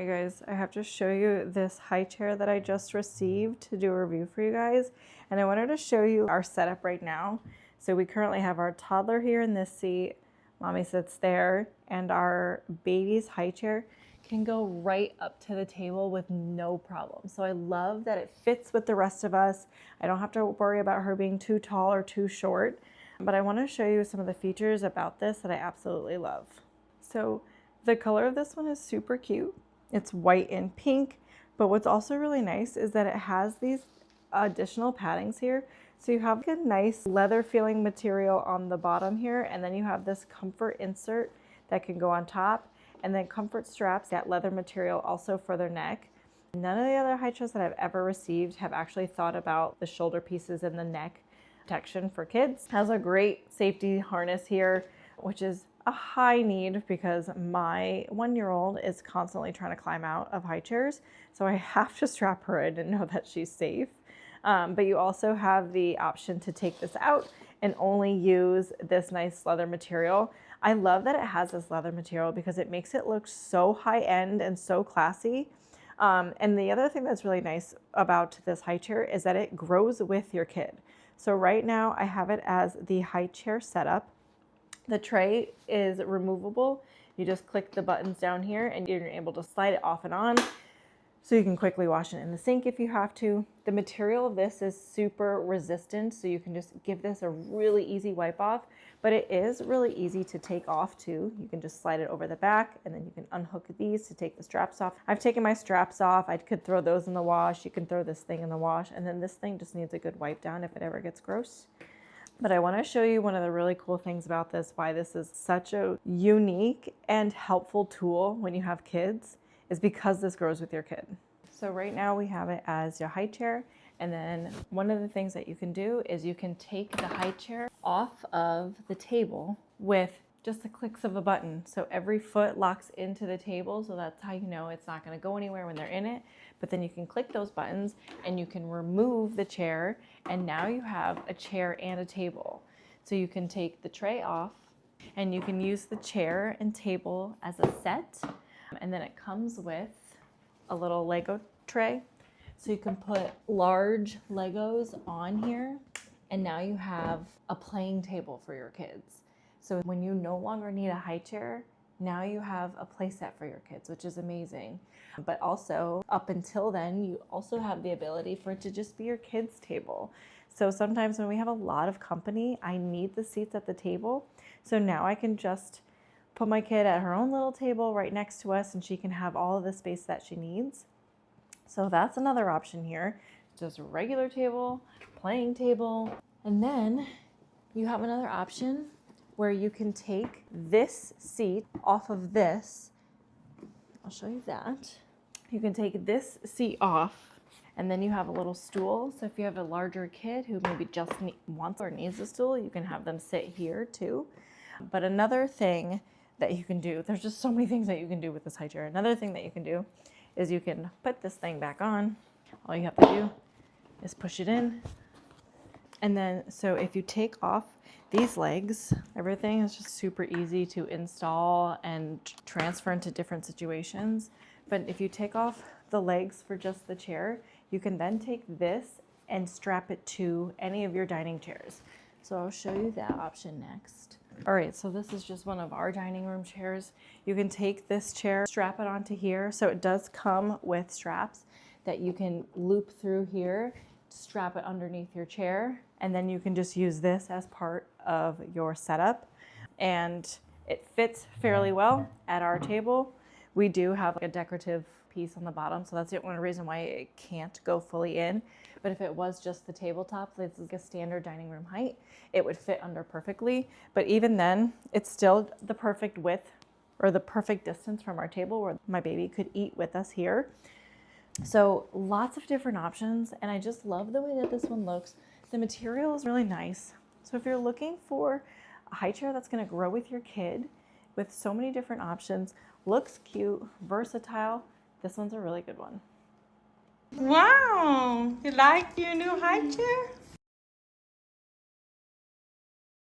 Alright guys, I have to show you this high chair that I just received to do a review for you guys. And I wanted to show you our setup right now. So we currently have our toddler here in this seat, mommy sits there, and our baby's high chair can go right up to the table with no problem. So I love that it fits with the rest of us. I don't have to worry about her being too tall or too short. But I want to show you some of the features about this that I absolutely love. So the color of this one is super cute. It's white and pink, but what's also really nice is that it has these additional paddings here. So you have a nice leather feeling material on the bottom here, and then you have this comfort insert that can go on top, and then comfort straps, that leather material also for their neck. None of the other high chairs that I've ever received have actually thought about the shoulder pieces and the neck protection for kids. It has a great safety harness here, which is a high need because my 1-year-old is constantly trying to climb out of high chairs. So I have to strap her in and know that she's safe. But you also have the option to take this out and only use this nice leather material. I love that it has this leather material because it makes it look so high end and so classy. And the other thing that's really nice about this high chair is that it grows with your kid. So right now I have it as the high chair setup. The tray is removable. You just click the buttons down here and you're able to slide it off and on. So you can quickly wash it in the sink if you have to. The material of this is super resistant, so you can just give this a really easy wipe off, but it is really easy to take off too. You can just slide it over the back and then you can unhook these to take the straps off. I've taken my straps off. I could throw those in the wash. You can throw this thing in the wash, and then this thing just needs a good wipe down if it ever gets gross. But I want to show you one of the really cool things about this, why this is such a unique and helpful tool when you have kids, is because this grows with your kid. So right now we have it as your high chair, and then one of the things that you can do is you can take the high chair off of the table with just the clicks of a button. So every foot locks into the table, so that's how you know it's not going to go anywhere when they're in it. But then you can click those buttons and you can remove the chair, and now you have a chair and a table. So you can take the tray off and you can use the chair and table as a set. And then it comes with a little Lego tray. So you can put large Legos on here, and now you have a playing table for your kids. So when you no longer need a high chair, now you have a play set for your kids, which is amazing. But also, up until then, you also have the ability for it to just be your kids' table. So sometimes when we have a lot of company, I need the seats at the table. So now I can just put my kid at her own little table right next to us, and she can have all of the space that she needs. So that's another option here. Just a regular table, playing table. And then you have another option where you can take this seat off of this. I'll show you that. You can take this seat off, and then you have a little stool. So if you have a larger kid who maybe just wants or needs a stool, you can have them sit here too. But another thing that you can do, there's just so many things that you can do with this high chair. Another thing that you can do is you can put this thing back on. All you have to do is push it in. And then, so if you take off these legs, everything is just super easy to install and transfer into different situations. But if you take off the legs for just the chair, you can then take this and strap it to any of your dining chairs. So I'll show you that option next. All right, so this is just one of our dining room chairs. You can take this chair, strap it onto here. So it does come with straps that you can loop through here, strap it underneath your chair, and then you can just use this as part of your setup. And it fits fairly well at our table. We do have a decorative piece on the bottom, so that's the only reason why it can't go fully in. But if it was just the tabletop, this is a standard dining room height, it would fit under perfectly. But even then, it's still the perfect width or the perfect distance from our table where my baby could eat with us here. So lots of different options, and I just love the way that this one looks. The material is really nice. So if you're looking for a high chair that's going to grow with your kid with so many different options, looks cute, versatile, this one's a really good one. Wow, you like your new high chair?